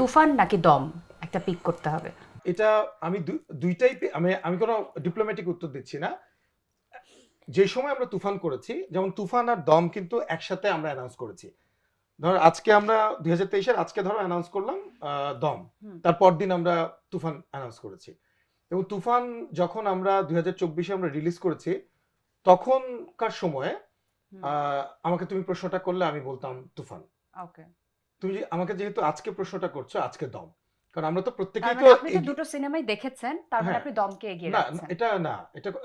তুফান নাকি দম, একটা পিক করতে হবে। এটা আমি দুইটাই আমি কোনো ডিপ্লোম্যাটিক উত্তর দিচ্ছি না। যে সময় আমরা তুফান করেছি, যেমন তুফান আর দম কিন্তু একসাথে আমরা অ্যানাউন্স করেছি। ধর আজকে আমরা 2023-এর আজকে ধরো অ্যানাউন্স করলাম দম, তারপর দিন আমরা তুফান অ্যানাউন্স করেছি। এবং তুফান যখন আমরা 2024-এ আমরা রিলিজ করেছি, তখনকার সময়ে আমাকে তুমি প্রশ্নটা করলে আমি বলতাম তুফান। ওকে, তুমি আমাকে যেহেতু আজকে প্রশ্নটা করছো, আজকে দম, কারণ আমরা তো প্রত্যেকেই তার তো মানে আপনি তো দুটো সিনেমাই দেখেছেন, তার মানে হ্যাঁ। আপনি দমকে এগিয়ে না রাখছেন। না,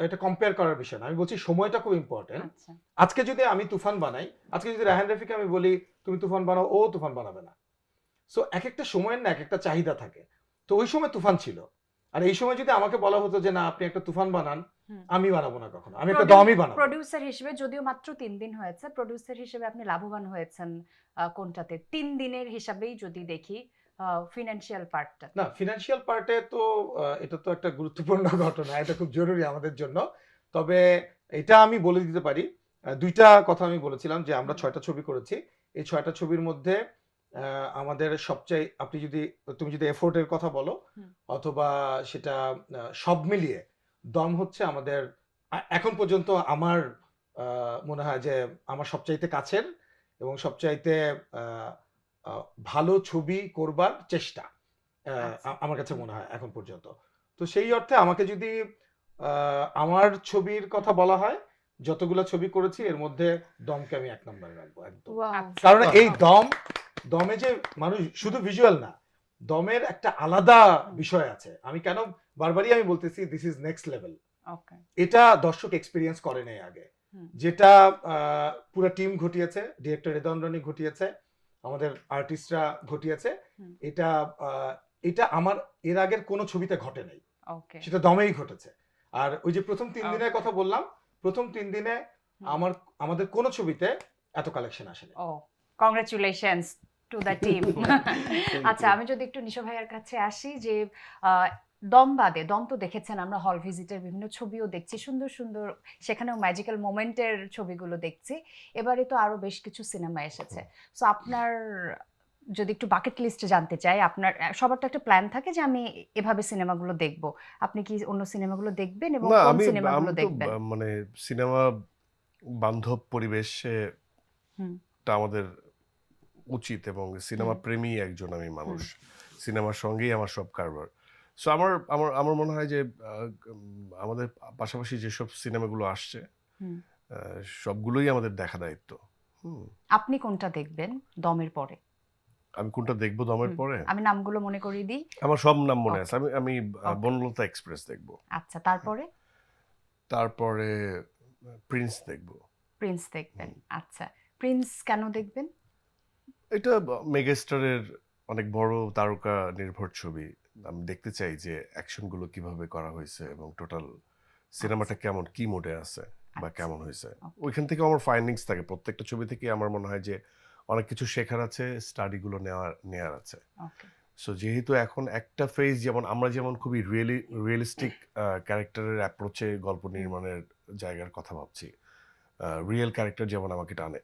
এটা কম্পেয়ার করার বিষয় না। আমি বলছি সময়টা খুব ইম্পর্টেন্ট। আচ্ছা, আজকে যদি আমি তুফান বানাই, আজকে যদি রায়হান রফিকে আমি বলি তুমি তুফান বানাও, ও তুফান বানাবে না। সো এক একটা সময়ের না এক একটা চাহিদা থাকে। তো ওই সময় তুফান ছিল, আর এই সময় যদি আমাকে বলা হতো যে না আপনি একটা তুফান বানান, আমি বানাবো না কখনো, আমি একটা দমই বানাবো। প্রোডিউসার হিসেবে যদিও মাত্র 3 দিন হয়েছে, প্রোডিউসার হিসেবে আপনি লাভবান হয়েছেন কোনটাতে? 3 দিনের হিসাবেই যদি দেখি, ফিনান্সিয়াল পার্টটা। না, ফিনান্সিয়াল পার্টে তো এটা তো একটা গুরুত্বপূর্ণ ঘটনা, এটা খুব জরুরি আমাদের জন্য। তবে এটা আমি বলে দিতে পারি, দুইটা কথা আমি বলেছিলাম যে আমরা 6টা ছবি করেছি। এই 6টা ছবির মধ্যে আমাদের সবচেয়ে তুমি যদি এফোর্টের কথা বলো, অথবা সেটা সব মিলিয়ে দম হচ্ছে আমাদের এখন পর্যন্ত আমার মনে হয় যে আমার সবচাইতে কাছের এবং সবচাইতে ভালো ছবি করবার চেষ্টা আমার কাছে মনে হয় এখন পর্যন্ত। তো সেই অর্থে আমাকে যদি আমার ছবির কথা বলা হয়, যতগুলো ছবি করেছি এর মধ্যে দমকে আমি 1 নম্বরে রাখবো একদম। কারণ এই দমে যে মানুষ শুধু ভিজুয়াল না, দমের একটা আলাদা বিষয় আছে। আমি কেন বারবারই আমি বলতেছি দিস ইজ নেক্সট লেভেল। এটা দর্শক এক্সপিরিয়েন্স করে নাই আগে, যেটা পুরো টিম ঘটিয়েছে, ডিরেক্টর রেদওয়ান রনি ঘটিয়েছে, আমাদের আর্টিস্টরা ঘটিয়েছে। এটা আমার এর আগের কোনো ছবিতে ঘটে নাই, সেটা দমেই ঘটেছে। আর ওই যে প্রথম 3 দিনের কথা বললাম, প্রথম 3 দিনে আমাদের কোনো ছবিতে এত কালেকশন আসেনি। Congratulations to the team. আচ্ছা, আমি যদি একটু নিশো ভাইয়ের কাছে আসি, যে দম বাদে, দম তো দেখেছেন, আমরা হল ভিজিটের বিভিন্ন ছবিও দেখছি, সুন্দর সুন্দর, সেখানেও ম্যাজিক্যাল মোমেন্টের ছবিগুলো দেখছি। এবারে তো আরো বেশ কিছু সিনেমা এসেছে। সো আপনার যদি একটু বাকেট লিস্টে জানতে চাই, আপনার সবার তো একটা প্ল্যান থাকে যে আমি এভাবে সিনেমাগুলো দেখব, আপনি কি অন্য সিনেমাগুলো দেখবেন এবং না, কোন আমি সিনেমাগুলো তো দেখবেন? মানে সিনেমা বান্ধব পরিবেশে টা আমাদের উচিত, এবং সিনেমা প্রেমী একজন আমি মানুষ, সিনেমার সঙ্গেই আমার সব কারবার। সো আমার আমার আমার মনে হয় যে আমাদের পাশাপাশি যেসব সিনেমাগুলো আসছে সবগুলোই আমাদের দেখা দায়িত্ব। আপনি কোনটা দেখবেন দমের পরে? আমি কোনটা দেখবো দমের পরে? আমি নামগুলো মনে করিয়ে দিই। আমার সব নাম মনে আছে। আমি বনলতা এক্সপ্রেস দেখবো। আচ্ছা, তারপরে? তারপরে প্রিন্স দেখবো। প্রিন্স দেখবেন। আচ্ছা, প্রিন্স কেন দেখবেন? এটা মেগাস্টারের অনেক বড় তারকা নির্ভর ছবি। আমি দেখতে চাই যে অ্যাকশনগুলো কিভাবে করা হয়েছে এবং টোটাল সিনেমাটা কেমন, কি মোডে আছে বা কেমন হয়েছে। ওইখান থেকে আমার ফাইন্ডিংস থাকে, প্রত্যেকটা ছবি থেকে আমার মনে হয় যে অনেক কিছু শেখার আছে, স্টাডিগুলো নেওয়ার আছে। সো যেহেতু এখন একটা ফেজ, আমরা যেমন খুবই রিয়েলিস্টিক ক্যারেক্টারের অ্যাপ্রোচে গল্প নির্মাণের জায়গার কথা ভাবছি, রিয়েল ক্যারেক্টার যেমন আমাকে টানে।